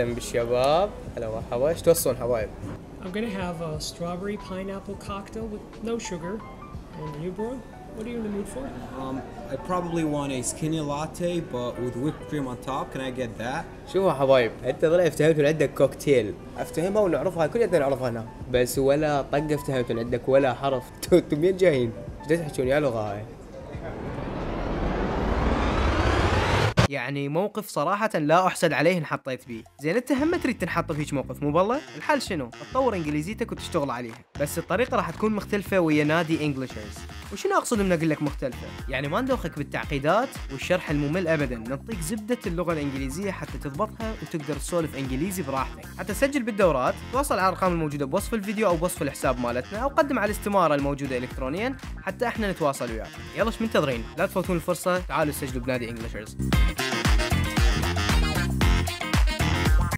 اهلا بالشباب، هلا مرحبا، ايش توصون حبايب؟ I'm gonna have a strawberry pineapple cocktail with no sugar. And you, bro? What are you in the mood for? I probably want a skinny latte, but with whipped cream on top. Can I get that? شوفوا حبايب، انت طلع افتهمتوا عندك كوكتيل، افتهمها ونعرفها كلنا نعرفها هنا، بس ولا طقه افتهمتوا عندك ولا حرف. انتوا منين جايين؟ ايش تحكون يا لغه هاي؟ يعني موقف صراحة لا أحسد عليه إن حطيت بيه، زين أنت هم تريد تنحط بهيج موقف مو بالله؟ الحل شنو؟ تطور إنجليزيتك وتشتغل عليها، بس الطريقة راح تكون مختلفة ويا نادي إنجليشرز. وشنو أقصد من أقول لك مختلفة؟ يعني ما ندوخك بالتعقيدات والشرح الممل أبداً، نعطيك زبدة اللغة الإنجليزية حتى تضبطها وتقدر تسولف إنجليزي براحتك. حتى تسجل بالدورات، تواصل على الأرقام الموجودة بوصف الفيديو أو بوصف الحساب مالتنا، أو قدم على الاستمارة الموجودة إلكترونياً حتى إحنا نتواصل وياك. يلا إيش منتظرين؟ لا تفوتون الفرصة، تعالوا سجلوا بنادي إنجليشرز.